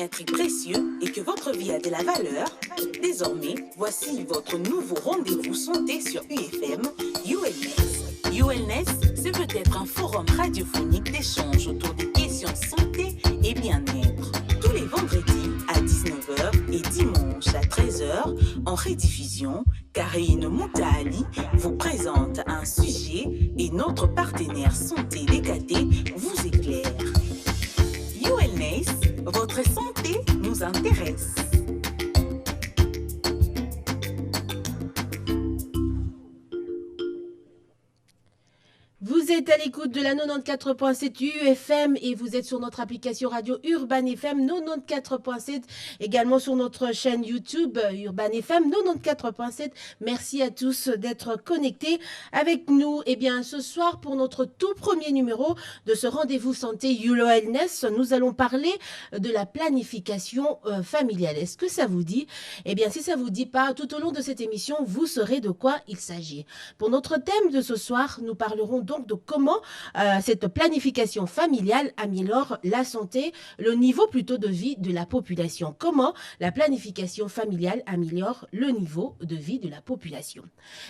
être précieux et que votre vie a de la valeur, désormais, voici votre nouveau rendez-vous santé sur UFM, ULNES. ULNES, c'est peut-être un forum radiophonique d'échange autour des questions santé et bien-être. Tous les vendredis à 19h et dimanche à 13h en rediffusion, Karine Moutali vous présente un sujet et notre partenaire santé DKT vous éclaire. ULNES, votre santé nous intéresse. Vous êtes à l'écoute de la 94.7 UFM et vous êtes sur notre application radio Urban FM 94.7, également sur notre chaîne YouTube Urban FM 94.7. Merci à tous d'être connectés avec nous. Et bien, ce soir, pour notre tout premier numéro de ce rendez-vous santé ULNES, nous allons parler de la planification familiale. Est-ce que ça vous dit? Eh bien, si ça vous dit pas, tout au long de cette émission, vous saurez de quoi il s'agit. Pour notre thème de ce soir, nous parlerons donc de comment cette planification familiale améliore la santé, le niveau plutôt de vie de la population. Comment la planification familiale améliore le niveau de vie de la population.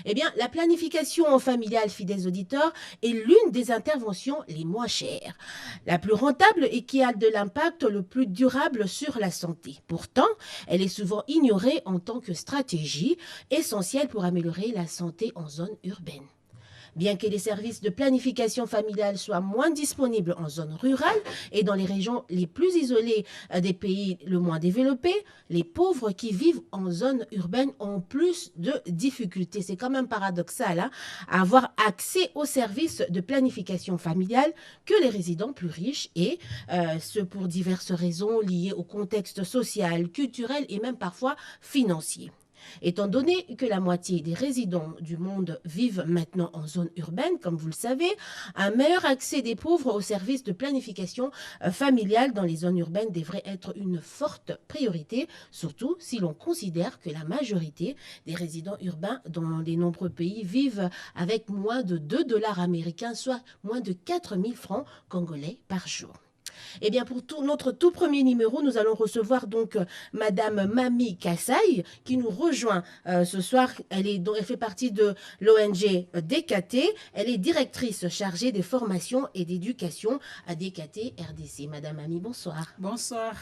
Eh bien, la planification familiale, fidèles auditeurs, est l'une des interventions les moins chères, la plus rentable et qui a de l'impact le plus durable sur la santé. Pourtant, elle est souvent ignorée en tant que stratégie essentielle pour améliorer la santé en zone urbaine. Bien que les services de planification familiale soient moins disponibles en zone rurale et dans les régions les plus isolées des pays le moins développés, les pauvres qui vivent en zone urbaine ont plus de difficultés. C'est quand même paradoxal à avoir accès aux services de planification familiale que les résidents plus riches et ce pour diverses raisons liées au contexte social, culturel et même parfois financier. Étant donné que la moitié des résidents du monde vivent maintenant en zone urbaine, comme vous le savez, un meilleur accès des pauvres aux services de planification familiale dans les zones urbaines devrait être une forte priorité, surtout si l'on considère que la majorité des résidents urbains dans les nombreux pays vivent avec moins de 2 dollars américains, soit moins de 4 000 francs congolais par jour. Eh bien, pour notre tout premier numéro, nous allons recevoir donc Madame Mami Kassai qui nous rejoint ce soir. Elle fait partie de l'ONG DKT. Elle est directrice chargée des formations et d'éducation à DKT RDC. Madame Mami, bonsoir. Bonsoir.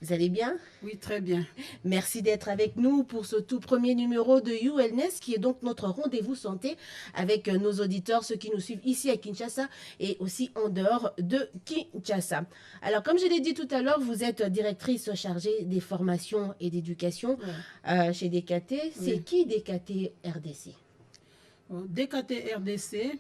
Vous allez bien? Oui, très bien. Merci d'être avec nous pour ce tout premier numéro de ULNES qui est donc notre rendez-vous santé avec nos auditeurs, ceux qui nous suivent ici à Kinshasa et aussi en dehors de Kinshasa. Alors, comme je l'ai dit tout à l'heure, vous êtes directrice chargée des formations et d'éducation chez DKT. C'est qui DKT RDC? DKT RDC,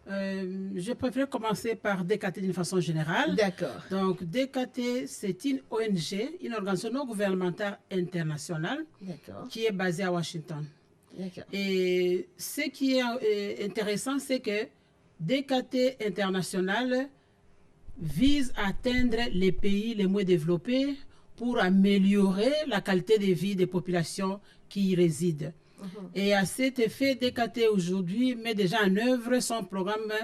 je préfère commencer par DKT d'une façon générale. D'accord. Donc, DKT, c'est une ONG, une organisation non gouvernementale internationale qui est basée à Washington. D'accord. Et ce qui est intéressant, c'est que DKT international vise à atteindre les pays les moins développés pour améliorer la qualité de vie des populations qui y résident. Et à cet effet, DKT aujourd'hui met déjà en œuvre son programme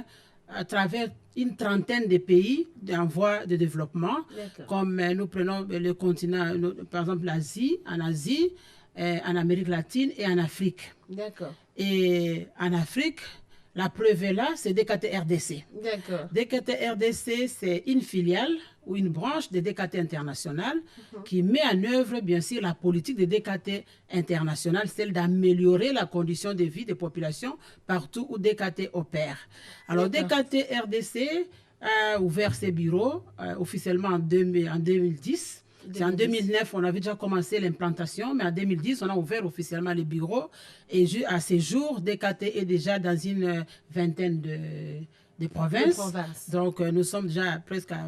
à travers une trentaine de pays en voie de développement, comme nous prenons le continent, par exemple l'Asie, en Asie, en Amérique latine et en Afrique. D'accord. Et en Afrique, la preuve est là, c'est DKT RDC. D'accord. DKT RDC, c'est une filiale ou une branche de DKT international qui met en œuvre, bien sûr, la politique de DKT international, celle d'améliorer la condition de vie des populations partout où DKT opère. Alors, DKT RDC a ouvert ses bureaux officiellement en 2010. C'est en 2009, on avait déjà commencé l'implantation, mais en 2010, on a ouvert officiellement les bureaux. Et à ce jour, DKT est déjà dans une vingtaine de provinces. Donc, nous sommes déjà presque à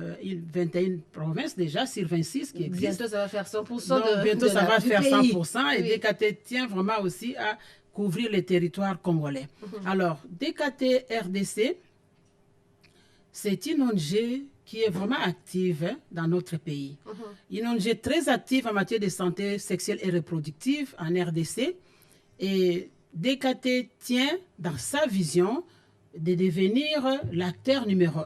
21 provinces déjà sur 26 qui existent. Bientôt, ça va faire 100% Donc, bientôt, ça va faire 100%. Et oui. DKT tient vraiment aussi à couvrir les territoires congolais. Alors, DKT RDC, c'est une ONG qui est vraiment active dans notre pays. Une ONG très active en matière de santé sexuelle et reproductive en RDC. Et DKT tient dans sa vision de devenir l'acteur numéro 1,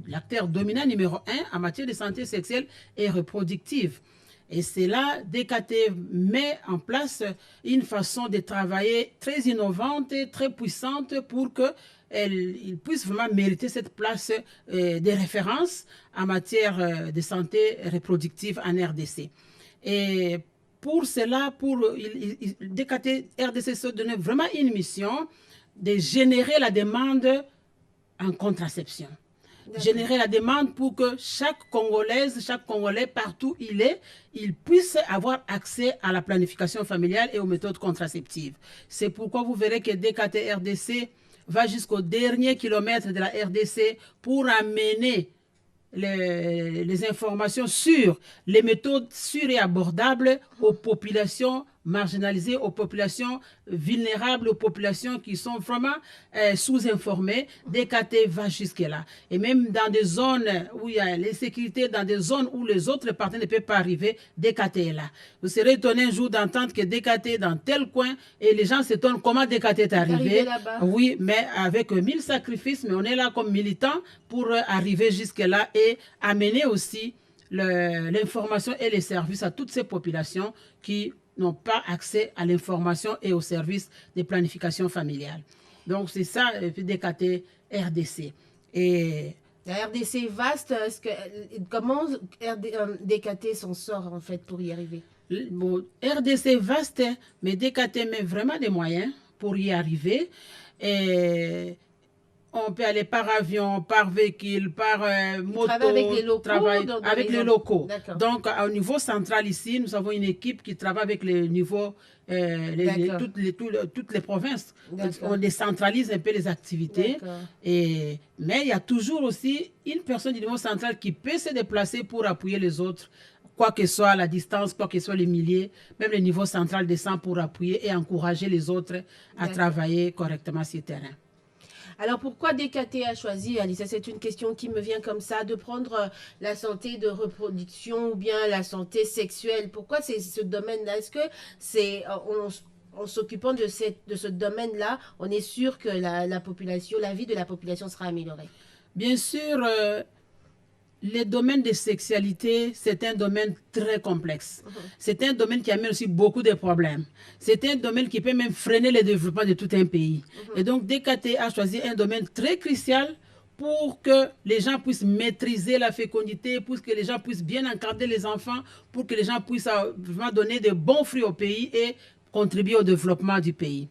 l'acteur dominant numéro 1 en matière de santé sexuelle et reproductive. Et c'est là, DKT met en place une façon de travailler très innovante, très puissante pour qu'ils puissent vraiment mériter cette place de référence en matière de santé reproductive en RDC. Et pour cela, DKT RDC se donnait vraiment une mission de générer la demande en contraception. Générer la demande pour que chaque Congolaise, chaque Congolais, partout où il puisse avoir accès à la planification familiale et aux méthodes contraceptives. C'est pourquoi vous verrez que DKT RDC va jusqu'au dernier kilomètre de la RDC pour amener les informations sur les méthodes sûres et abordables aux populations marginalisées, aux populations vulnérables, aux populations qui sont vraiment sous-informées. DKT va jusque-là. Et même dans des zones où il y a l'insécurité, dans des zones où les autres partenaires ne peuvent pas arriver, DKT est là. Vous serez étonné un jour d'entendre que DKT est dans tel coin et les gens s'étonnent comment DKT est arrivé. Oui, mais avec 1000 sacrifices, mais on est là comme militants pour arriver jusque-là et amener aussi l'information et les services à toutes ces populations qui n'ont pas accès à l'information et aux services de planification familiale. Donc, c'est ça, DKT RDC. Et la RDC est vaste. Comment DKT s'en sort, en fait, pour y arriver? Bon, RDC vaste, mais DKT met vraiment des moyens pour y arriver. Et on peut aller par avion, par véhicule, par moto. Avec les locaux. Avec les locaux. Donc, au niveau central ici, nous avons une équipe qui travaille avec les niveaux, toutes les provinces. On décentralise un peu les activités. Mais il y a toujours aussi une personne du niveau central qui peut se déplacer pour appuyer les autres. Quoi que soit la distance, quoi que soit les milliers, même le niveau central descend pour appuyer et encourager les autres à travailler correctement sur le terrain. Alors, pourquoi DKT a choisi, Alice, c'est une question qui me vient comme ça, de prendre la santé de reproduction ou bien la santé sexuelle? Pourquoi c'est ce domaine-là? Est-ce que c'est en s'occupant de ce domaine-là, on est sûr que la population, la vie de la population sera améliorée? Bien sûr, le domaine de sexualité, c'est un domaine très complexe. C'est un domaine qui amène aussi beaucoup de problèmes. C'est un domaine qui peut même freiner le développement de tout un pays. Et donc, DKT a choisi un domaine très crucial pour que les gens puissent maîtriser la fécondité, pour que les gens puissent bien encadrer les enfants, pour que les gens puissent vraiment donner de bons fruits au pays et contribuer au développement du pays.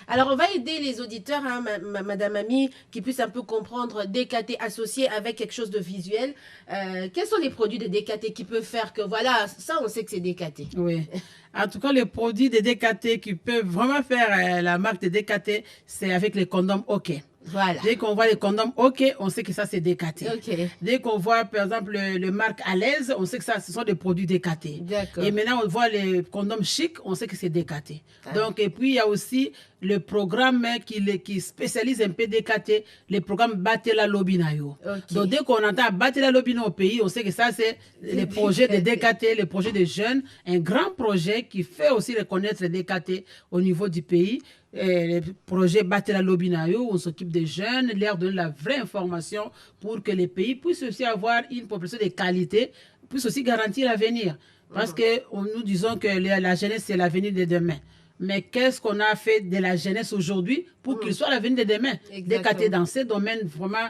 Alors, on va aider les auditeurs, hein, Madame Ami, qui puissent un peu comprendre DKT associé avec quelque chose de visuel. Quels sont les produits de DKT qui peuvent faire que, voilà, ça, on sait que c'est DKT. Oui. En tout cas, les produits de DKT qui peuvent vraiment faire la marque de DKT, c'est avec les condoms OK. Voilà. Dès qu'on voit les condoms OK, on sait que ça, c'est DKT. Okay. Dès qu'on voit, par exemple, le marque à l'aise, on sait que ça, ce sont des produits DKT. D'accord. Et maintenant, on voit les condoms chic, on sait que c'est DKT. Ah. Donc, et puis, il y a aussi le programme qui spécialise un peu DKT, le programme Batela Lobinayo. Okay. Donc, dès qu'on entend Batela Lobinayo au pays, on sait que ça, c'est les projets de DKT, les projets des jeunes, un grand projet qui fait aussi reconnaître DKT au niveau du pays. Le projet Batela Lobinayo, où on s'occupe des jeunes, leur donner la vraie information pour que les pays puissent aussi avoir une population de qualité, puissent aussi garantir l'avenir. Parce que nous disons que la jeunesse, c'est l'avenir de demain. Mais qu'est-ce qu'on a fait de la jeunesse aujourd'hui pour qu'il soit l'avenir de demain? DKT dans ces domaines, vraiment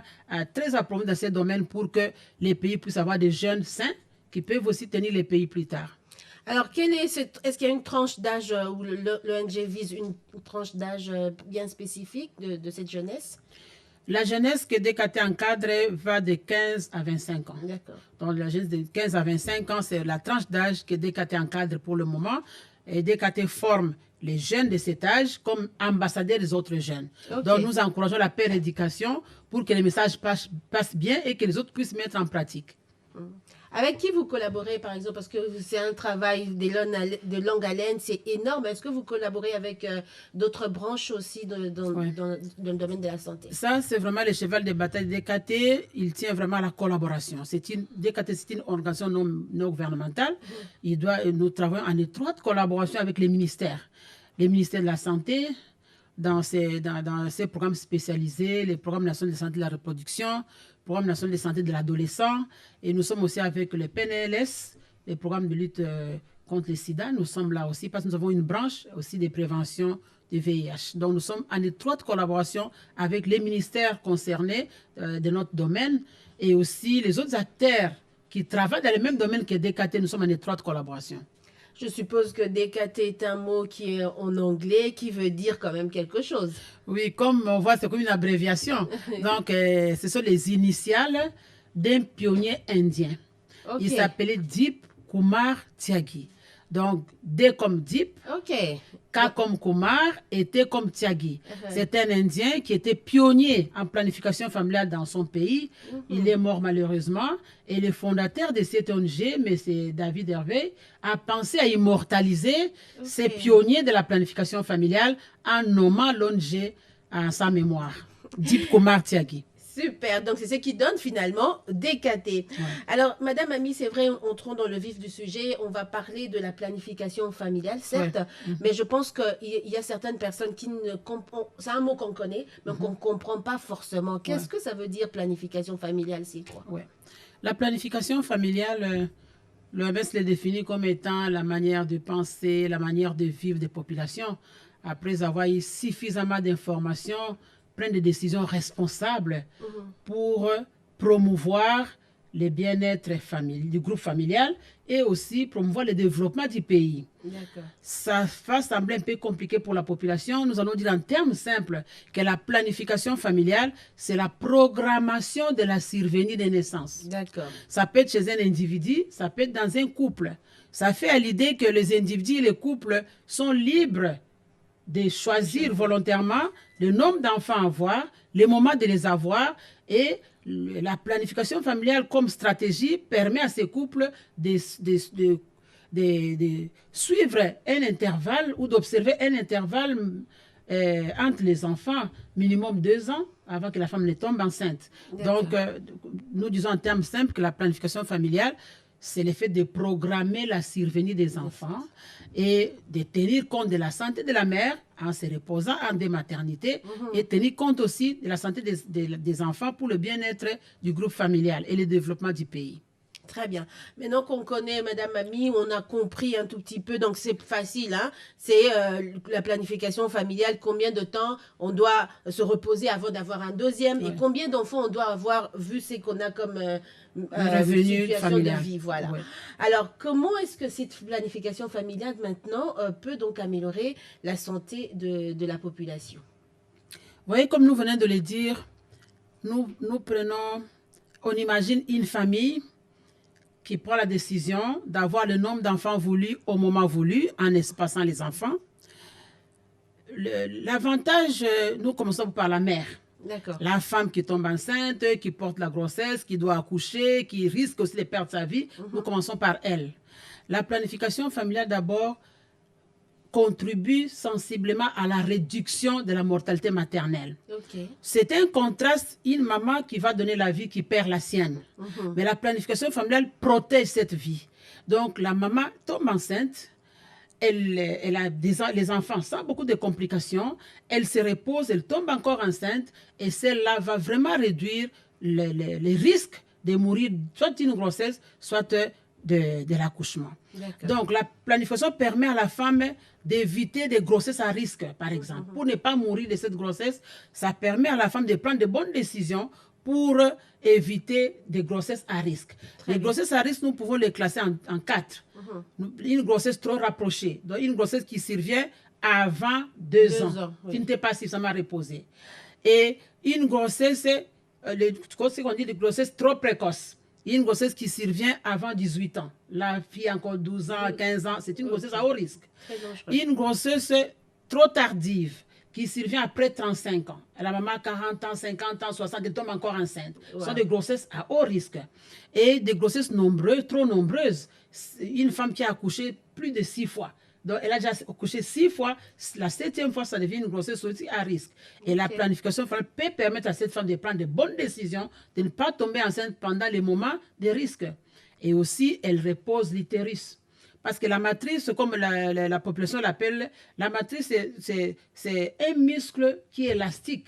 très approfondi dans ces domaines pour que les pays puissent avoir des jeunes sains qui peuvent aussi tenir les pays plus tard. Alors, est-ce qu'il y a une tranche d'âge où l'ONG vise une tranche d'âge bien spécifique de cette jeunesse? La jeunesse que DKT encadre va de 15 à 25 ans. D'accord. Donc, la jeunesse de 15 à 25 ans, c'est la tranche d'âge que DKT encadre pour le moment. Et DKT forme les jeunes de cet âge comme ambassadeurs des autres jeunes. Okay. Donc, nous encourageons la péréducation pour que les messages passent bien et que les autres puissent mettre en pratique. Avec qui vous collaborez, par exemple? Parce que c'est un travail de longue haleine, c'est énorme. Est-ce que vous collaborez avec d'autres branches aussi dans le domaine de la santé? Ça, c'est vraiment le cheval de bataille de DKT. Il tient vraiment à la collaboration. DKT, c'est une organisation non gouvernementale. Nous travaillons en étroite collaboration avec les ministères. Les ministères de la Santé, dans ces programmes spécialisés, les programmes nationaux de santé de la reproduction, programme national de santé de l'adolescent, et nous sommes aussi avec le PNLS les programmes de lutte contre le sida, nous sommes là aussi parce que nous avons une branche aussi de prévention du VIH. Donc, nous sommes en étroite collaboration avec les ministères concernés de notre domaine et aussi les autres acteurs qui travaillent dans le même domaine que DKT. Nous sommes en étroite collaboration. Je suppose que DKT est un mot qui est en anglais, qui veut dire quand même quelque chose. Oui, comme on voit, c'est comme une abréviation. Donc, ce sont les initiales d'un pionnier indien. Okay. Il s'appelait Deep Kumar Tyagi. Donc, D comme Deep, okay. K comme Kumar et T comme Tyagi. C'est un Indien qui était pionnier en planification familiale dans son pays. Il est mort malheureusement. Et le fondateur de cette ONG, M. David Hervé, a pensé à immortaliser ces pionniers de la planification familiale en nommant l'ONG en sa mémoire. Deep Kumar Tyagi. Super, donc c'est ce qui donne finalement DKT. Ouais. Alors, Madame Ami, c'est vrai, entrons dans le vif du sujet, on va parler de la planification familiale, certes, mais je pense qu'il y a certaines personnes qui ne comprennent, c'est un mot qu'on connaît, mais qu'on ne comprend pas forcément. Qu'est-ce que ça veut dire planification familiale, c'est quoi? La planification familiale, l'OMS le définit comme étant la manière de penser, la manière de vivre des populations, après avoir eu suffisamment d'informations, prendre des décisions responsables pour promouvoir le bien-être du groupe familial et aussi promouvoir le développement du pays. Ça va sembler un peu compliqué pour la population. Nous allons dire en termes simples que la planification familiale, c'est la programmation de la survenue des naissances. Ça peut être chez un individu, ça peut être dans un couple. Ça fait à l'idée que les individus et les couples sont libres de choisir volontairement le nombre d'enfants à avoir, le moment de les avoir et la planification familiale comme stratégie permet à ces couples de suivre un intervalle ou d'observer un intervalle entre les enfants, minimum 2 ans, avant que la femme ne tombe enceinte. Donc, nous disons en termes simples que la planification familiale, c'est le fait de programmer la survenue des enfants et de tenir compte de la santé de la mère en se reposant en des maternités et tenir compte aussi de la santé des enfants pour le bien-être du groupe familial et le développement du pays. Très bien. Maintenant qu'on connaît Madame Ami, on a compris un tout petit peu, donc c'est facile, hein? C'est la planification familiale, combien de temps on doit se reposer avant d'avoir un deuxième et combien d'enfants on doit avoir vu ce qu'on a comme revenu situation familial. De vie. Voilà. Alors, comment est-ce que cette planification familiale maintenant peut donc améliorer la santé de la population? Vous voyez, comme nous venons de le dire, on imagine une famille qui prend la décision d'avoir le nombre d'enfants voulus au moment voulu, en espaçant les enfants. L'avantage, nous commençons par la mère. La femme qui tombe enceinte, qui porte la grossesse, qui doit accoucher, qui risque aussi de perdre sa vie. Nous commençons par elle. La planification familiale, d'abord, contribue sensiblement à la réduction de la mortalité maternelle. C'est un contraste, une maman qui va donner la vie, qui perd la sienne. Mais la planification familiale protège cette vie. Donc, la maman tombe enceinte, elle a les enfants sans beaucoup de complications, elle se repose, elle tombe encore enceinte, et celle-là va vraiment réduire les risques de mourir soit d'une grossesse, soit de l'accouchement. Donc, la planification permet à la femme d'éviter des grossesses à risque, par exemple. Pour ne pas mourir de cette grossesse, ça permet à la femme de prendre de bonnes décisions pour éviter des grossesses à risque. Les grossesses à risque, nous pouvons les classer en 4. Une grossesse trop rapprochée, donc une grossesse qui survient avant 2 ans, qui n'était pas suffisamment reposée. Et une grossesse, qu'on dit des grossesses trop précoces. Une grossesse qui survient avant 18 ans. La fille encore 12 ans, 15 ans, c'est une grossesse à haut risque. Une grossesse trop tardive qui survient après 35 ans. La maman a 40 ans, 50 ans, 60 ans, elle tombe encore enceinte. Ce sont des grossesses à haut risque. Et des grossesses nombreuses, trop nombreuses. Une femme qui a accouché plus de 6 fois. Donc, elle a déjà accouché 6 fois. La 7e fois, ça devient une grossesse aussi à risque. Et la planification familiale peut permettre à cette femme de prendre de bonnes décisions, de ne pas tomber enceinte pendant les moments de risque. Et aussi, elle repose l'utérus. Parce que la matrice, comme la population l'appelle, la matrice, c'est un muscle qui est élastique,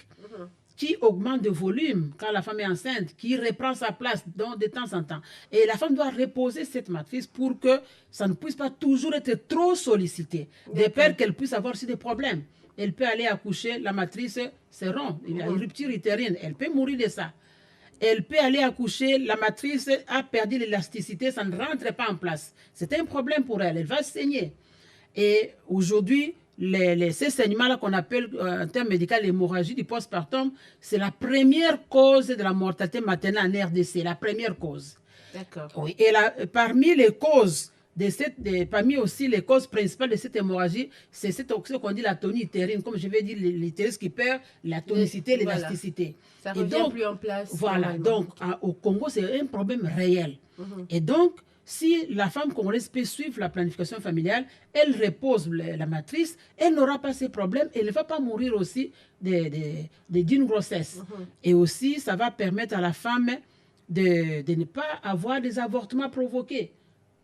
qui augmente de volume quand la femme est enceinte, qui reprend sa place de temps en temps. Et la femme doit reposer cette matrice pour que ça ne puisse pas toujours être trop sollicité, de peur qu'elle puisse avoir aussi des problèmes. Elle peut aller accoucher, la matrice se rompt, il y a une rupture utérine, elle peut mourir de ça. Elle peut aller accoucher, la matrice a perdu l'élasticité, ça ne rentre pas en place. C'est un problème pour elle, elle va saigner. Et aujourd'hui, ces saignements-là qu'on appelle en termes médicaux l'hémorragie du postpartum, c'est la première cause de la mortalité maternelle en RDC, la première cause. D'accord. Oui. Et parmi les causes, parmi aussi les causes principales de cette hémorragie, c'est ce qu'on dit la tonie utérine, comme je vais dire, l'utérus qui perd la tonicité, l'élasticité. Ça ne revient plus en place. Voilà, donc au Congo, c'est un problème réel. Et donc, si la femme congolaise peut suivre la planification familiale, elle repose la matrice, elle n'aura pas ces problèmes, elle ne va pas mourir aussi d'une grossesse. Et aussi, ça va permettre à la femme de ne pas avoir des avortements provoqués.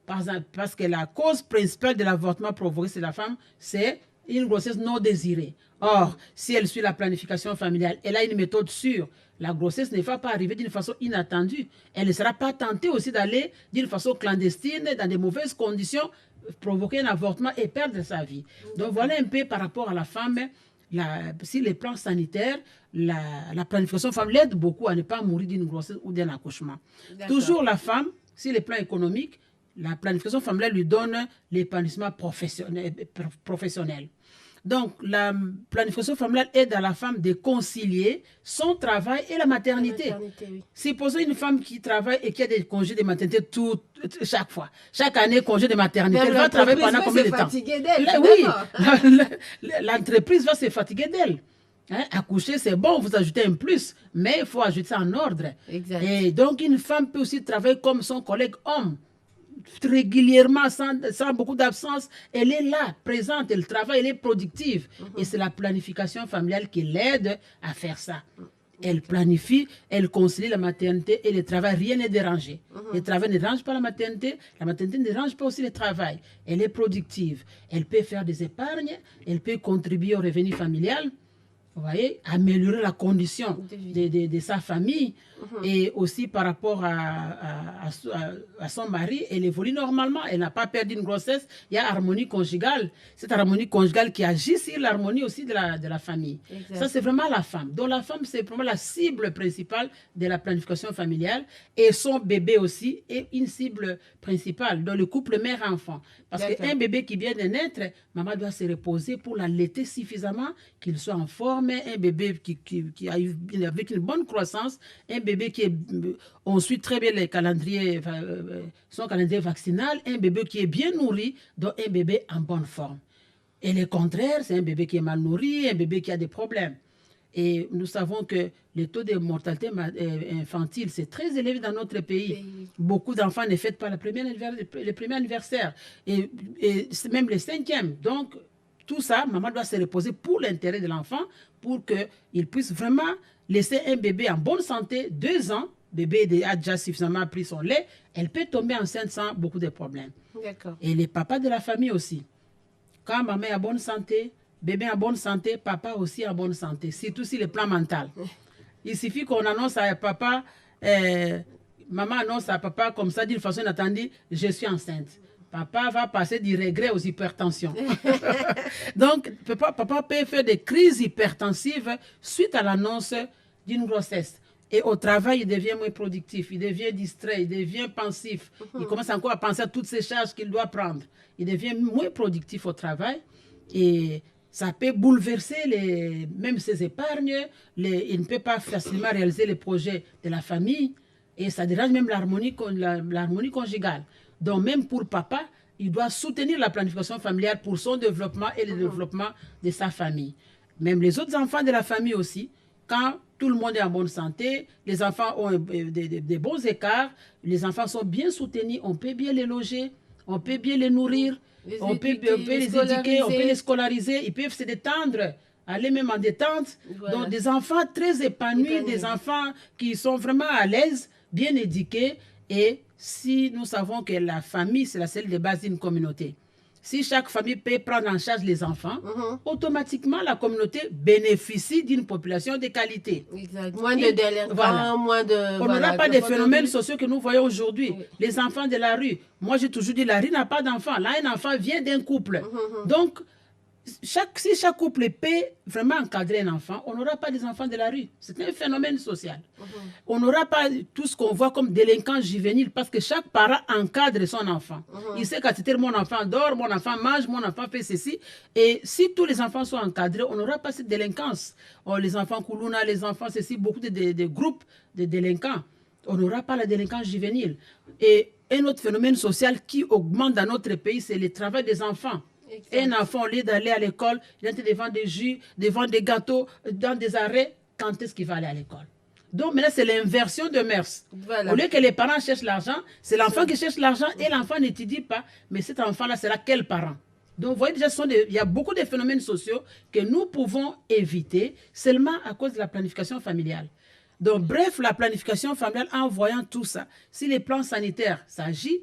Parce que la cause principale de l'avortement provoqué chez la femme, c'est une grossesse non désirée. Or, si elle suit la planification familiale, elle a une méthode sûre. La grossesse ne va pas arriver d'une façon inattendue. Elle ne sera pas tentée aussi d'aller d'une façon clandestine, dans de mauvaises conditions, provoquer un avortement et perdre sa vie. Donc voilà un peu par rapport à la femme, si les plans sanitaires, la planification familiale aide beaucoup à ne pas mourir d'une grossesse ou d'un accouchement. Toujours la femme, si les plans économiques, la planification familiale lui donne l'épanouissement professionnel. Donc, la planification familiale aide à la femme de concilier son travail et la maternité. Oui. Supposons une femme qui travaille et qui a des congés de maternité chaque fois. Chaque année, congé de maternité. Même elle va travailler pendant combien de temps? Oui, l'entreprise va se fatiguer d'elle. Hein, accoucher, c'est bon, vous ajoutez un plus, mais il faut ajouter ça en ordre. Exact. Et donc, une femme peut aussi travailler comme son collègue homme. Régulièrement, sans beaucoup d'absence, elle est là, présente, elle travaille, elle est productive. Et c'est la planification familiale qui l'aide à faire ça. Elle planifie, elle concilie la maternité et le travail, rien n'est dérangé. Le travail ne dérange pas la maternité ne dérange pas aussi le travail. Elle est productive, elle peut faire des épargnes, elle peut contribuer au revenu familial. Vous voyez, améliorer la condition de sa famille et aussi par rapport à son mari, elle évolue normalement, elle n'a pas perdu une grossesse, il y a harmonie conjugale, cette harmonie conjugale qui agit sur l'harmonie aussi de la famille. Exactement. Ça, c'est vraiment la femme. Donc la femme, c'est vraiment la cible principale de la planification familiale et son bébé aussi est une cible principale dans le couple mère-enfant. Parce qu'un bébé qui vient de naître, maman doit se reposer pour l'allaiter suffisamment, qu'il soit en forme, un bébé qui a eu avec une bonne croissance, un bébé on suit très bien les calendriers, son calendrier vaccinal, un bébé qui est bien nourri, donc un bébé en bonne forme. Et le contraire, c'est un bébé qui est mal nourri, un bébé qui a des problèmes. Et nous savons que le taux de mortalité infantile, c'est très élevé dans notre pays. Beaucoup d'enfants ne fêtent pas le premier anniversaire et même le 5e. Donc, tout ça, maman doit se reposer pour l'intérêt de l'enfant, pour qu'il puisse vraiment laisser un bébé en bonne santé, 2 ans, bébé a déjà suffisamment pris son lait, elle peut tomber enceinte sans beaucoup de problèmes. Et les papas de la famille aussi. Quand maman est en bonne santé, bébé en bonne santé, papa aussi en bonne santé, surtout sur le plan mental. Il suffit qu'on annonce à papa, maman annonce à papa comme ça d'une façon inattendue, je suis enceinte. Papa va passer du regret aux hypertensions. Donc, papa peut faire des crises hypertensives suite à l'annonce d'une grossesse. Et au travail, il devient moins productif, il devient distrait, il devient pensif. Il commence encore à penser à toutes ces charges qu'il doit prendre. Il devient moins productif au travail et ça peut bouleverser même ses épargnes. Il ne peut pas facilement réaliser les projets de la famille et ça dérange même l'harmonie conjugale. Donc même pour papa, il doit soutenir la planification familiale pour son développement et le développement de sa famille. Même les autres enfants de la famille aussi, quand tout le monde est en bonne santé, les enfants ont des bons écarts, les enfants sont bien soutenus, on peut bien les loger, on peut bien les nourrir, on peut les éduquer, on peut les scolariser, ils peuvent se détendre, aller même en détente. Voilà. Donc des enfants très épanouis, des enfants qui sont vraiment à l'aise, bien éduqués. Et si nous savons que la famille, c'est la cellule de base d'une communauté, si chaque famille peut prendre en charge les enfants, automatiquement la communauté bénéficie d'une population de qualité. Exact. Moins de délinquants, moins de... On n'aura pas des phénomènes sociaux que nous voyons aujourd'hui. Les enfants de la rue. Moi, j'ai toujours dit, la rue n'a pas d'enfants. Là, un enfant vient d'un couple. Donc, si chaque couple peut vraiment encadrer un enfant, on n'aura pas des enfants de la rue. C'est un phénomène social. On n'aura pas tout ce qu'on voit comme délinquants juvéniles parce que chaque parent encadre son enfant. Il sait qu'à cette heure, mon enfant dort, mon enfant mange, mon enfant fait ceci. Et si tous les enfants sont encadrés, on n'aura pas cette délinquance. Les enfants Koulouna, les enfants, ceci, beaucoup de groupes de délinquants. On n'aura pas la délinquance juvénile. Et un autre phénomène social qui augmente dans notre pays, c'est le travail des enfants. Un enfant, au lieu d'aller à l'école, il est devant des jus, devant des gâteaux, dans des arrêts. Quand est-ce qu'il va aller à l'école? Donc maintenant, c'est l'inversion de mœurs. Voilà. Au lieu que les parents cherchent l'argent, c'est l'enfant qui cherche l'argent et l'enfant n'étudie pas. Mais cet enfant-là sera quel parent? Donc vous voyez déjà, il y a beaucoup de phénomènes sociaux que nous pouvons éviter seulement à cause de la planification familiale. Donc bref, la planification familiale, en voyant tout ça, si les plans sanitaires s'agit,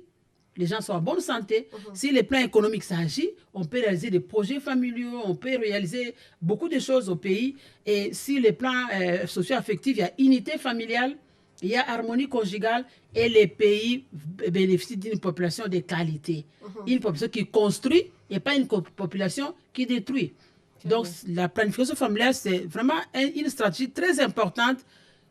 les gens sont en bonne santé. Si les plans économiques s'agit, on peut réaliser des projets familiaux, on peut réaliser beaucoup de choses au pays. Et si les plans socio-affectifs, il y a unité familiale, il y a harmonie conjugale et les pays bénéficient d'une population de qualité. Une population qui construit et pas une population qui détruit. Donc la planification familiale, c'est vraiment une stratégie très importante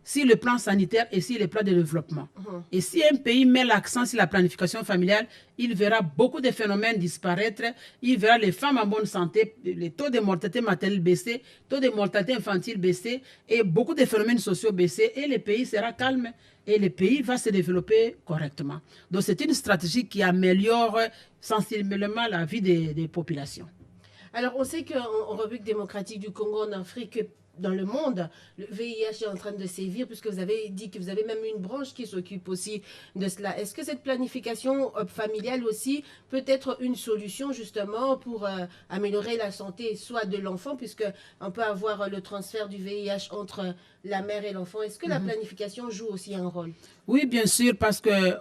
sur le plan sanitaire et sur le plan de développement. Et si un pays met l'accent sur la planification familiale, il verra beaucoup de phénomènes disparaître, il verra les femmes en bonne santé, les taux de mortalité maternelle baisser, taux de mortalité infantile baisser, et beaucoup de phénomènes sociaux baisser, et le pays sera calme, et le pays va se développer correctement. Donc c'est une stratégie qui améliore sensiblement la vie des populations. Alors on sait qu'en République démocratique du Congo, en Afrique, dans le monde, le VIH est en train de sévir, puisque vous avez dit que vous avez même une branche qui s'occupe aussi de cela. Est-ce que cette planification familiale aussi peut être une solution justement pour améliorer la santé, soit de l'enfant, puisqu'on peut avoir le transfert du VIH entre la mère et l'enfant. Est-ce que la planification joue aussi un rôle? Oui, bien sûr, parce que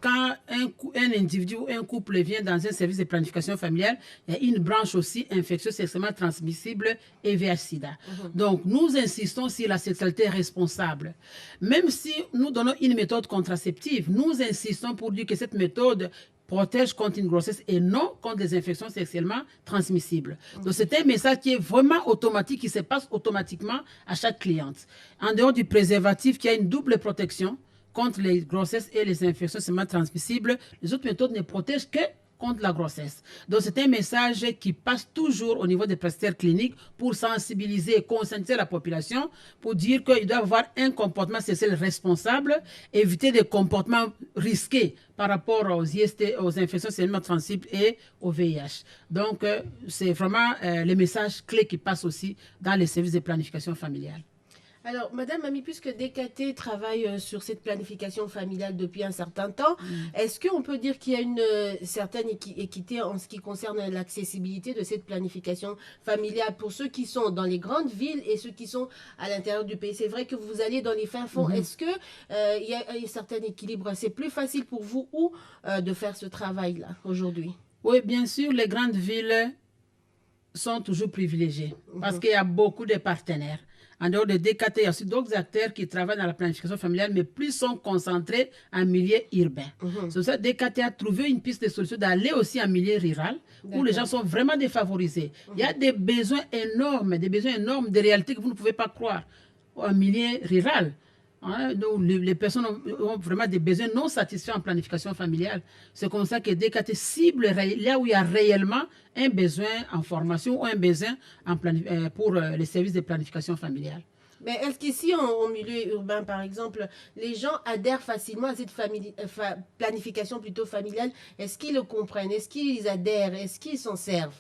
quand un individu ou un couple vient dans un service de planification familiale, il y a une branche aussi infectieuse sexuellement transmissible et VIH-Sida. Donc, nous insistons sur la sexualité responsable. Même si nous donnons une méthode contraceptive, nous insistons pour dire que cette méthode protège contre une grossesse et non contre les infections sexuellement transmissibles. Donc, c'est un message qui est vraiment automatique, qui se passe automatiquement à chaque cliente. En dehors du préservatif, qui a une double protection contre les grossesses et les infections sexuellement transmissibles, les autres méthodes ne protègent que contre la grossesse. Donc, c'est un message qui passe toujours au niveau des prestataires cliniques pour sensibiliser et conscientiser la population, pour dire qu'il doit avoir un comportement sexuel responsable, éviter des comportements risqués par rapport aux IST, aux infections sexuellement transmissibles et au VIH. Donc, c'est vraiment les messages clés qui passent aussi dans les services de planification familiale. Alors, Madame Mami, puisque DKT travaille sur cette planification familiale depuis un certain temps, est-ce qu'on peut dire qu'il y a une certaine équité en ce qui concerne l'accessibilité de cette planification familiale pour ceux qui sont dans les grandes villes et ceux qui sont à l'intérieur du pays? C'est vrai que vous allez dans les fins fonds. Est-ce qu'il y a un certain équilibre? C'est plus facile pour vous de faire ce travail-là aujourd'hui? Oui, bien sûr, les grandes villes sont toujours privilégiées parce qu'il y a beaucoup de partenaires. En dehors de DKT, il y a aussi d'autres acteurs qui travaillent dans la planification familiale, mais plus sont concentrés en milieu urbain. C'est pour ça que DKT a trouvé une piste de solution d'aller aussi en milieu rural, où les gens sont vraiment défavorisés. Il y a des besoins énormes, des réalités que vous ne pouvez pas croire en milieu rural. Donc, les personnes ont vraiment des besoins non satisfaits en planification familiale. C'est comme ça que DKT cible là où il y a réellement un besoin en formation ou un besoin pour les services de planification familiale. Mais est-ce qu'ici, en milieu urbain, par exemple, les gens adhèrent facilement à cette planification plutôt familiale? Est-ce qu'ils le comprennent? Est-ce qu'ils adhèrent? Est-ce qu'ils s'en servent?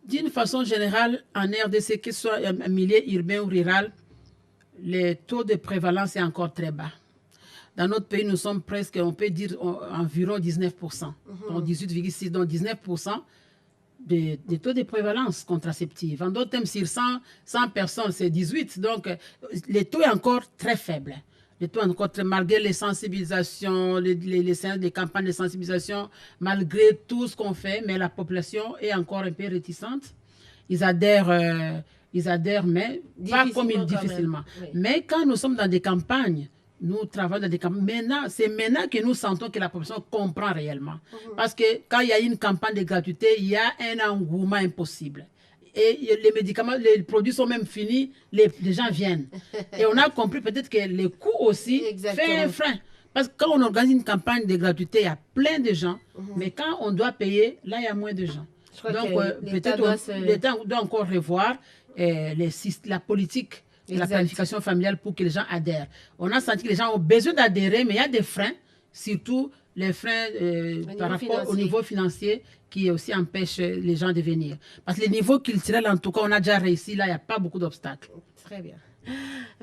D'une façon générale, en RDC, que ce soit en milieu urbain ou rural, le taux de prévalence est encore très bas. Dans notre pays, nous sommes presque, on peut dire, environ 19%. Donc 18,6%, donc 19% des taux de prévalence contraceptive. En d'autres termes, sur 100 personnes, c'est 18. Donc, le taux est encore très faible. malgré les sensibilisations, les campagnes de sensibilisation, malgré tout ce qu'on fait, mais la population est encore un peu réticente. Ils adhèrent, mais pas comme difficilement. Oui. Mais quand nous sommes dans des campagnes, nous travaillons dans des campagnes. C'est maintenant que nous sentons que la population comprend réellement. Parce que quand il y a une campagne de gratuité, il y a un engouement impossible. Et les médicaments, les produits sont même finis, les gens viennent. Et on a compris peut-être que les coûts aussi fait un frein. Parce que quand on organise une campagne de gratuité, il y a plein de gens. Mais quand on doit payer, là, il y a moins de gens. Donc, peut-être l'État doit encore revoir la politique de la planification familiale pour que les gens adhèrent. On a senti que les gens ont besoin d'adhérer, mais il y a des freins, surtout les freins par rapport au niveau financier qui aussi empêchent les gens de venir. Parce que le niveau culturel, en tout cas, on a déjà réussi, là, il n'y a pas beaucoup d'obstacles. Très bien.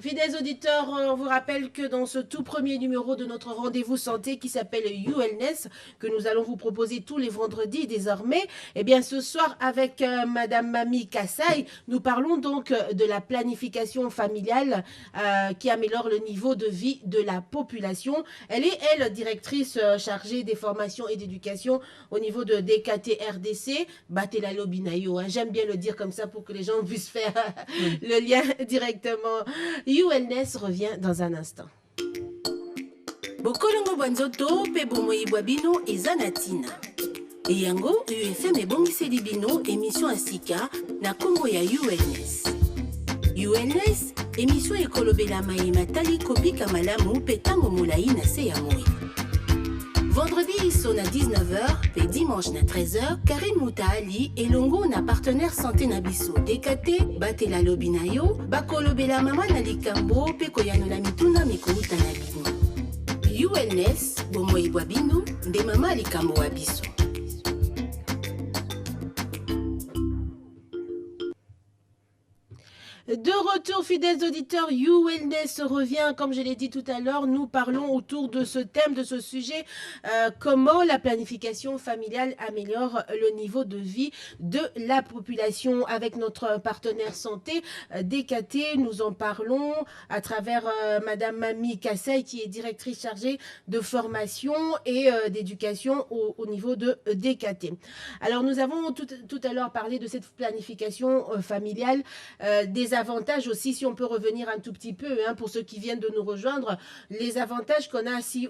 Fidèles auditeurs, on vous rappelle que dans ce tout premier numéro de notre rendez-vous santé qui s'appelle ULNES, que nous allons vous proposer tous les vendredis désormais, eh bien ce soir avec Madame Mami Kassai, nous parlons donc de la planification familiale qui améliore le niveau de vie de la population. Elle est, elle, directrice chargée des formations et d'éducation au niveau de DKT RDC, Batela Lobinayo. Hein. J'aime bien le dire comme ça pour que les gens puissent faire le lien directement. ULNES revient dans un instant. Bokolongo Banzoto, Pebomo Ibwabino et Zanatina. Et yango, UFM et Bongiseli Bino, émission à Sika, na Congo ya ULNES. ULNES, émission Ekolobela Maïma Tali Kopi Kamalamu, Petango Moulaï na Seyamoi. Vendredi, ils sont à 19h, et dimanche à 13h, Karine Mouta Ali et Longo na partenaire santé Nabiso DKT, Batela Lobinayo, Bakolo Bela Mama Nalikambo, Pekoyano na Mituna Mikouta Nabino. ULNES, Bomo Ibwabino, de Mama Likambo Abiso. De retour, fidèles auditeurs, ULNES revient, comme je l'ai dit tout à l'heure, nous parlons autour de ce thème, de ce sujet, comment la planification familiale améliore le niveau de vie de la population. Avec notre partenaire santé, DKT, nous en parlons à travers Madame Mami Kassai, qui est directrice chargée de formation et d'éducation au niveau de DKT. Alors, nous avons tout à l'heure parlé de cette planification familiale, des avantages aussi, si on peut revenir un tout petit peu, hein, pour ceux qui viennent de nous rejoindre, les avantages qu'on a ainsi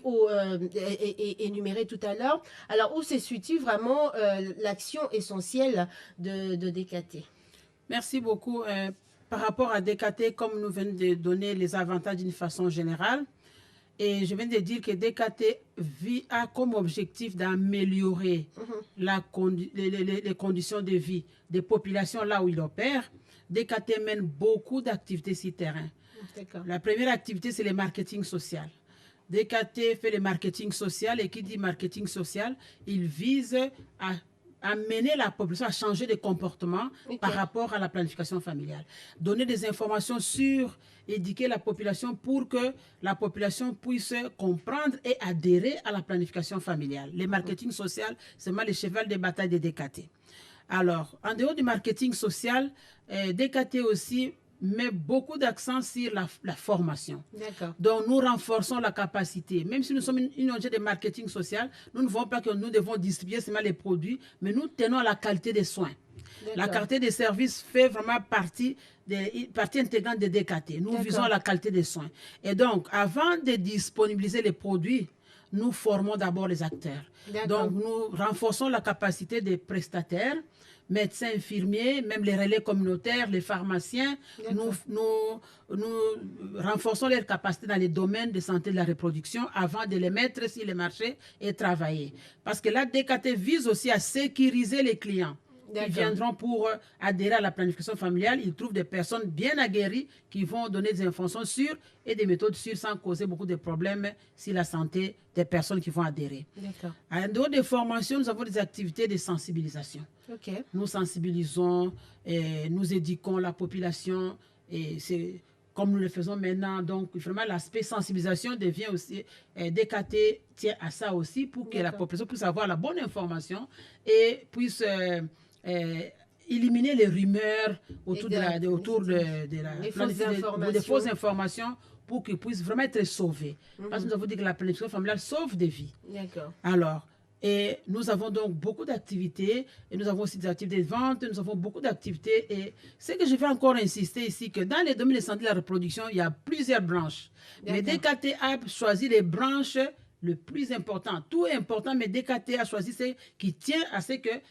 énumérés tout à l'heure. Alors, où se situe vraiment l'action essentielle de DKT? Merci beaucoup. Par rapport à DKT, comme nous venons de donner les avantages d'une façon générale, et je viens de dire que DKT a comme objectif d'améliorer les conditions de vie des populations là où il opère. DKT mène beaucoup d'activités sur terrain. La première activité, c'est le marketing social. DKT fait le marketing social, et qui dit marketing social, il vise à amener la population à changer de comportement par rapport à la planification familiale. Donner des informations sur, éduquer la population pour que la population puisse comprendre et adhérer à la planification familiale. Le marketing social, c'est le cheval de bataille de DKT. Alors, en dehors du marketing social, DKT aussi met beaucoup d'accent sur la formation. Donc, nous renforçons la capacité. Même si nous sommes une ONG de marketing social, nous ne voulons pas que nous devons distribuer seulement les produits, mais nous tenons à la qualité des soins. La qualité des services fait vraiment partie intégrante de DKT. Nous visons la qualité des soins. Et donc, avant de disponibiliser les produits, nous formons d'abord les acteurs. Donc, nous renforçons la capacité des prestataires, médecins, infirmiers, même les relais communautaires, les pharmaciens. Nous renforçons leurs capacités dans les domaines de santé de la reproduction avant de les mettre sur les marchés et travailler. Parce que là, DKT vise aussi à sécuriser les clients. Ils viendront pour adhérer à la planification familiale. Ils trouvent des personnes bien aguerries qui vont donner des informations sûres et des méthodes sûres sans causer beaucoup de problèmes sur la santé des personnes qui vont adhérer. En dehors des formations, nous avons des activités de sensibilisation. Nous sensibilisons, nous éduquons la population, et c'est comme nous le faisons maintenant. Donc, vraiment, l'aspect sensibilisation devient aussi, DKT tient à ça aussi pour que la population puisse avoir la bonne information et puisse éliminer les rumeurs autour des fausses informations pour qu'ils puissent vraiment être sauvés. Parce que nous avons dit que la planification familiale sauve des vies. D'accord. Alors, et nous avons donc beaucoup d'activités, et nous avons aussi des activités de vente, nous avons beaucoup d'activités. Et ce que je vais encore insister ici, que dans les domaines de santé et de la reproduction, il y a plusieurs branches. Mais DKT a choisi les branches le plus important. Tout est important, mais DKT a choisi ce qui tient à ce que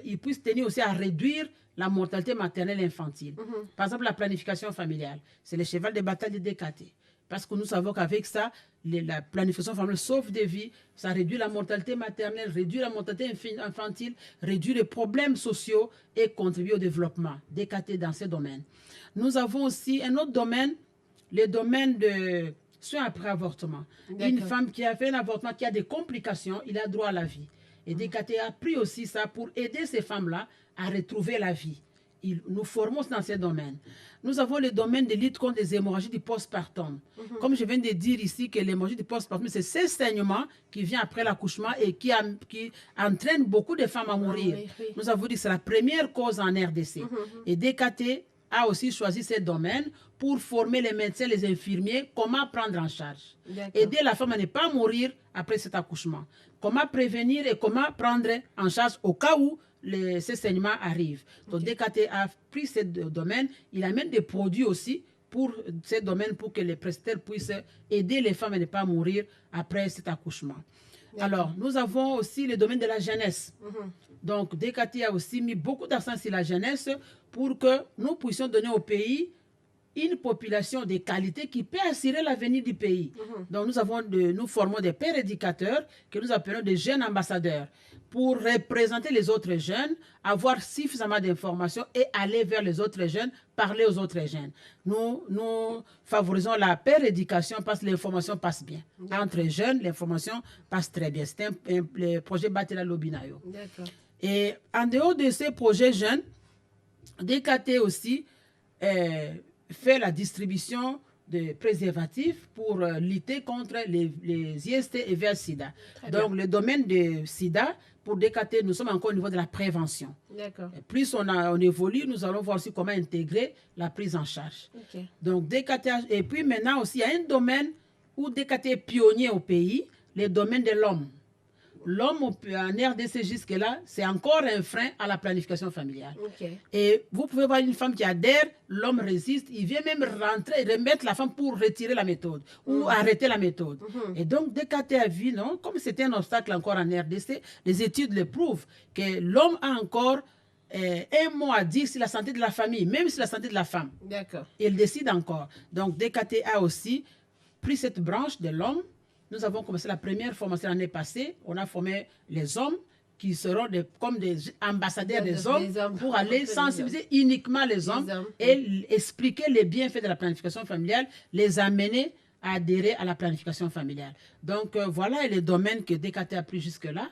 il puisse tenir aussi à réduire la mortalité maternelle et infantile. Par exemple, la planification familiale, c'est le cheval de bataille de DKT. Parce que nous savons qu'avec ça, la planification familiale sauve des vies, ça réduit la mortalité maternelle, réduit la mortalité infantile, réduit les problèmes sociaux et contribue au développement. DKT dans ces domaines. Nous avons aussi un autre domaine, le domaine de soins après avortement. Une femme qui a fait un avortement, qui a des complications, il a droit à la vie. Et DKT a pris aussi ça pour aider ces femmes-là à retrouver la vie. Nous formons dans ces domaines. Nous avons le domaine de lutte contre les hémorragies du postpartum. Comme je viens de dire ici que l'hémorragie du postpartum, c'est ce saignement qui vient après l'accouchement et qui entraîne beaucoup de femmes à mourir. Nous avons dit que c'est la première cause en RDC. Et DKT a aussi choisi ce domaine pour former les médecins, les infirmiers, comment prendre en charge. Aider la femme à ne pas mourir après cet accouchement. Comment prévenir et comment prendre en charge au cas où ces saignements arrivent. Donc, DKT a pris ce domaine. Il amène des produits aussi pour ce domaine pour que les prestataires puissent aider les femmes à ne pas mourir après cet accouchement. Alors, nous avons aussi le domaine de la jeunesse. Donc, DKT a aussi mis beaucoup d'accent sur la jeunesse pour que nous puissions donner au pays une population de qualité qui peut assurer l'avenir du pays. Donc, nous formons des pères éducateurs que nous appelons des jeunes ambassadeurs pour représenter les autres jeunes, avoir suffisamment d'informations et aller vers les autres jeunes, parler aux autres jeunes. Nous favorisons la père éducation parce que l'information passe bien. Entre jeunes, l'information passe très bien. C'est le projet Batela Lobinayo. Et en dehors de ces projets jeunes, DKT aussi fait la distribution de préservatifs pour lutter contre les IST et VIH-Sida. Donc, le domaine de SIDA, pour DKT, nous sommes encore au niveau de la prévention. Plus on évolue, nous allons voir aussi comment intégrer la prise en charge. Donc, DKT, et puis maintenant aussi, il y a un domaine où DKT est pionnier au pays, le domaine de l'homme. L'homme en RDC jusque-là, c'est encore un frein à la planification familiale. Et vous pouvez voir une femme qui adhère, l'homme résiste, il vient même rentrer et remettre la femme pour retirer la méthode ou arrêter la méthode. Et donc, DKT a vu, non, comme c'était un obstacle encore en RDC, les études le prouvent, que l'homme a encore un mot à dire sur la santé de la famille, même sur la santé de la femme. Il décide encore. Donc, DKT a aussi pris cette branche de l'homme. Nous avons commencé la première formation l'année passée. On a formé les hommes qui seront comme des ambassadeurs des hommes pour aller sensibiliser uniquement les hommes et expliquer les bienfaits de la planification familiale, les amener à adhérer à la planification familiale. Donc, voilà les domaines que DKT a pris jusque-là.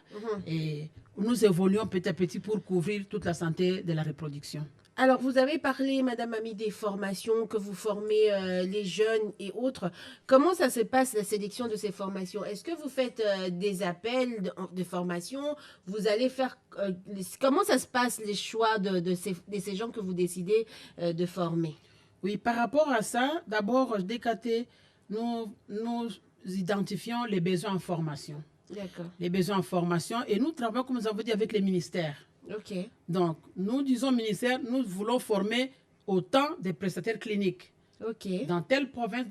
Et nous évoluons petit à petit pour couvrir toute la santé de la reproduction. Alors, vous avez parlé, Madame Ami, des formations que vous formez les jeunes et autres. Comment ça se passe, la sélection de ces formations? Est-ce que vous faites des appels de formation? Vous allez faire... comment ça se passe, les choix de ces gens que vous décidez de former? Oui, par rapport à ça, d'abord, DKT, nous identifions les besoins en formation. Les besoins en formation. Et nous travaillons, comme nous avons dit, avec les ministères. Donc, nous disons ministère, nous voulons former autant de prestataires cliniques. Dans telle province,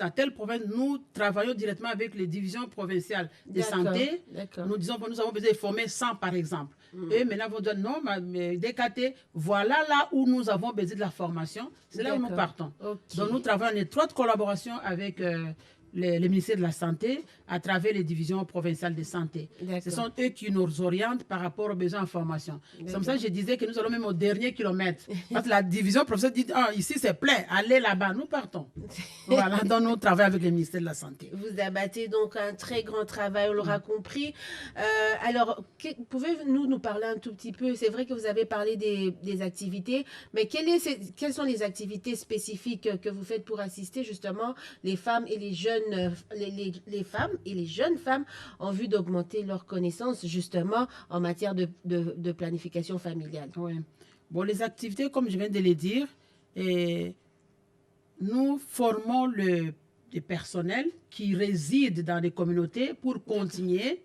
nous travaillons directement avec les divisions provinciales de santé. Nous disons que nous avons besoin de former 100 par exemple. Et maintenant, vous dites non, mais DKT, voilà là où nous avons besoin de la formation. C'est là où nous partons. Donc, nous travaillons en étroite collaboration avec le ministère de la Santé à travers les divisions provinciales de santé. Ce sont eux qui nous orientent par rapport aux besoins en formation. C'est comme ça que je disais que nous allons même au dernier kilomètre. Parce que la division provinciale dit, ici c'est plein, allez là-bas, nous partons. Voilà, donc nous travaillons avec le ministère de la Santé. Vous abattez donc un très grand travail, on l'aura compris. Alors, pouvez-vous nous parler un tout petit peu? C'est vrai que vous avez parlé des activités, mais quelles sont les activités spécifiques que vous faites pour assister justement les femmes et les jeunes les femmes et les jeunes femmes en vue d'augmenter leurs connaissances justement en matière de planification familiale? Bon, les activités, comme je viens de le dire, nous formons des personnels qui résident dans les communautés pour continuer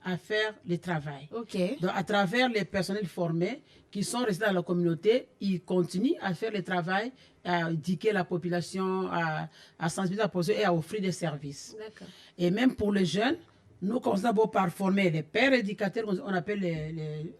à faire le travail. Ok. Donc, à travers les personnels formés qui sont restés dans la communauté, ils continuent à faire le travail, à éduquer la population, à sensibiliser la population et à offrir des services. D'accord. Et même pour les jeunes, nous commençons d'abord par former les pères éducateurs, on appelle les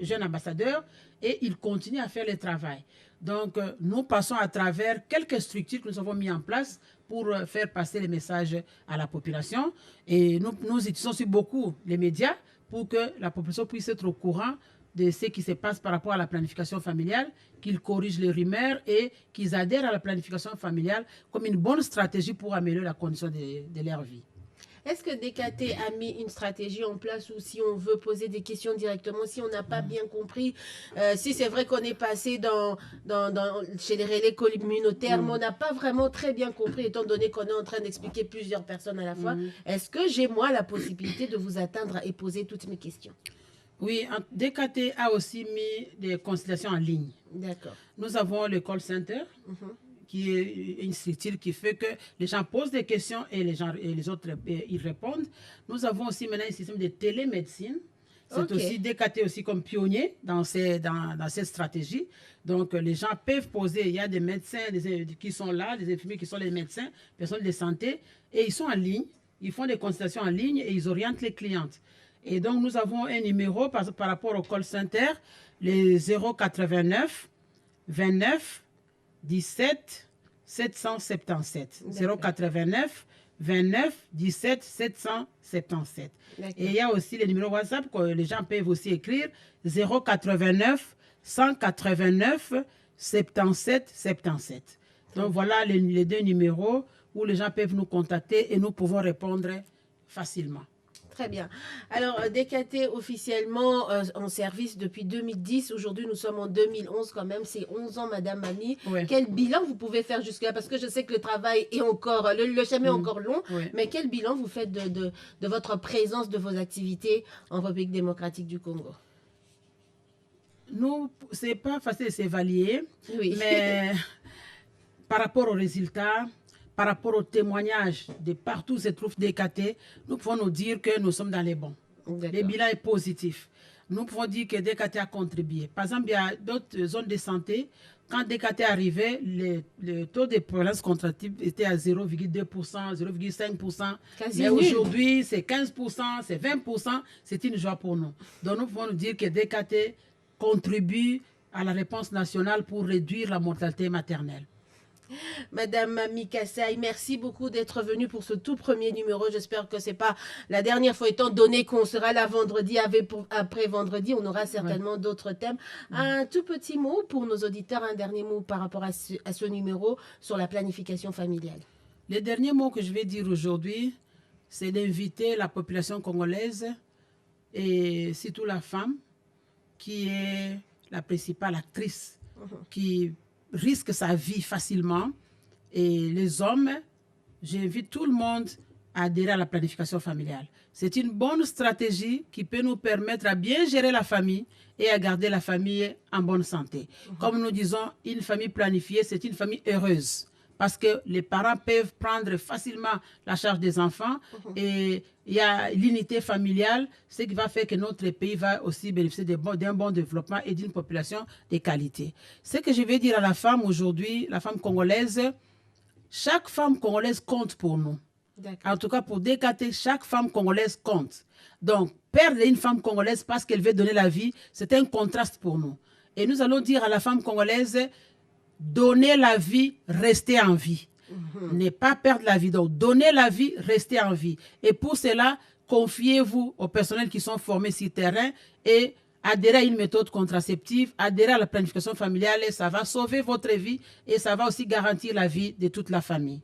jeunes ambassadeurs, et ils continuent à faire le travail. Donc, nous passons à travers quelques structures que nous avons mises en place pour faire passer les messages à la population. Et nous utilisons aussi beaucoup les médias pour que la population puisse être au courant de ce qui se passe par rapport à la planification familiale, qu'ils corrigent les rumeurs et qu'ils adhèrent à la planification familiale comme une bonne stratégie pour améliorer la condition de leur vie. Est-ce que DKT a mis une stratégie en place où si on veut poser des questions directement, si on n'a pas bien compris, si c'est vrai qu'on est passé chez les relais communautaires, mais on n'a pas vraiment très bien compris, étant donné qu'on est en train d'expliquer plusieurs personnes à la fois, est-ce que j'ai moi la possibilité de vous atteindre et poser toutes mes questions? Oui, DKT a aussi mis des consultations en ligne. D'accord. Nous avons le call center, qui est une structure qui fait que les gens posent des questions et les autres ils répondent. Nous avons aussi maintenant un système de télémédecine. C'est aussi DKT aussi comme pionnier dans cette stratégie. Donc, les gens peuvent poser, il y a des médecins qui sont là, des infirmiers qui sont les médecins, personnels de santé, et ils sont en ligne, ils font des consultations en ligne et ils orientent les clientes. Et donc, nous avons un numéro par rapport au call center, les 089 29 17 777. 089 29 17 777. Et il y a aussi les numéros WhatsApp que les gens peuvent aussi écrire 089 189 77 77. Donc voilà les deux numéros où les gens peuvent nous contacter et nous pouvons répondre facilement. Très bien. Alors, DKT officiellement en service depuis 2010. Aujourd'hui, nous sommes en 2011 quand même. C'est 11 ans, Madame Mamie. Ouais. Quel bilan vous pouvez faire jusque-là? Parce que je sais que le travail est encore, le chemin est encore long. Ouais. Mais quel bilan vous faites de votre présence, de vos activités en République démocratique du Congo? Nous, c'est pas facile de s'évaluer, Oui. mais par rapport aux résultats, par rapport aux témoignages de partout où se trouve DKT, nous pouvons nous dire que nous sommes dans les bons. Le bilan est positif. Nous pouvons dire que DKT a contribué. Par exemple, il y a d'autres zones de santé. Quand DKT arrivait, le taux de prévalence contractive était à 0,2%, 0,5%. Mais aujourd'hui, c'est 15%, c'est 20%. C'est une joie pour nous. Donc, nous pouvons nous dire que DKT contribue à la réponse nationale pour réduire la mortalité maternelle. Madame Mamie Kassaï, merci beaucoup d'être venue pour ce tout premier numéro. J'espère que ce n'est pas la dernière fois, étant donné qu'on sera là vendredi, après vendredi, on aura certainement d'autres thèmes. Un tout petit mot pour nos auditeurs, un dernier mot par rapport à ce numéro sur la planification familiale. Le dernier mot que je vais dire aujourd'hui, c'est d'inviter la population congolaise et surtout la femme, qui est la principale actrice, qui risque sa vie facilement. Et les hommes, j'invite tout le monde à adhérer à la planification familiale. C'est une bonne stratégie qui peut nous permettre à bien gérer la famille et à garder la famille en bonne santé. Comme nous disons, une famille planifiée, c'est une famille heureuse. Parce que les parents peuvent prendre facilement la charge des enfants et il y a l'unité familiale, ce qui va faire que notre pays va aussi bénéficier d'un bon développement et d'une population de qualité. Ce que je vais dire à la femme aujourd'hui, la femme congolaise, chaque femme congolaise compte pour nous. En tout cas, pour DKT, chaque femme congolaise compte. Donc, perdre une femme congolaise parce qu'elle veut donner la vie, c'est un contraste pour nous. Et nous allons dire à la femme congolaise, donner la vie, rester en vie. Ne pas perdre la vie. Donc, donner la vie, rester en vie. Et pour cela, confiez-vous aux personnels qui sont formés sur le terrain et adhérez à une méthode contraceptive, adhérez à la planification familiale et ça va sauver votre vie et ça va aussi garantir la vie de toute la famille.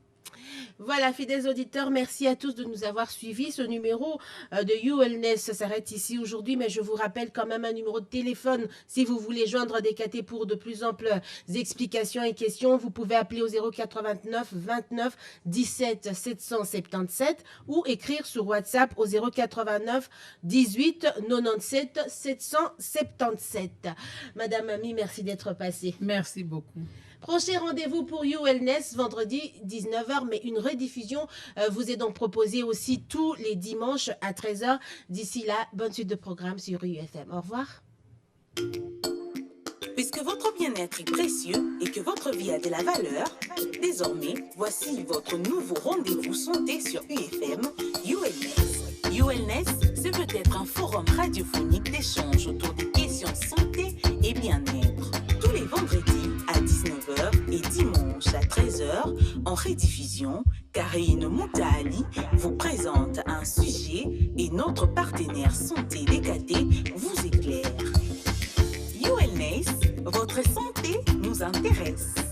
Voilà, fidèles auditeurs, merci à tous de nous avoir suivis. Ce numéro de YouWellness s'arrête ici aujourd'hui, mais je vous rappelle quand même un numéro de téléphone. Si vous voulez joindre DKT pour de plus amples explications et questions, vous pouvez appeler au 089 29 17 777 ou écrire sur WhatsApp au 089 18 97 777. Madame Mamie, merci d'être passée. Merci beaucoup. Prochain rendez-vous pour ULNES, vendredi 19h, mais une rediffusion vous est donc proposée aussi tous les dimanches à 13h. D'ici là, bonne suite de programme sur UFM. Au revoir. Puisque votre bien-être est précieux et que votre vie a de la valeur, désormais, voici votre nouveau rendez-vous santé sur UFM, ULNES. ULNES, c'est peut-être un forum radiophonique d'échange autour des questions santé et bien-être. Tous les vendredis à 19h et dimanche à 13h, en rediffusion, Karine Moutali vous présente un sujet et notre partenaire santé DKT vous éclaire. ULNES, votre santé nous intéresse.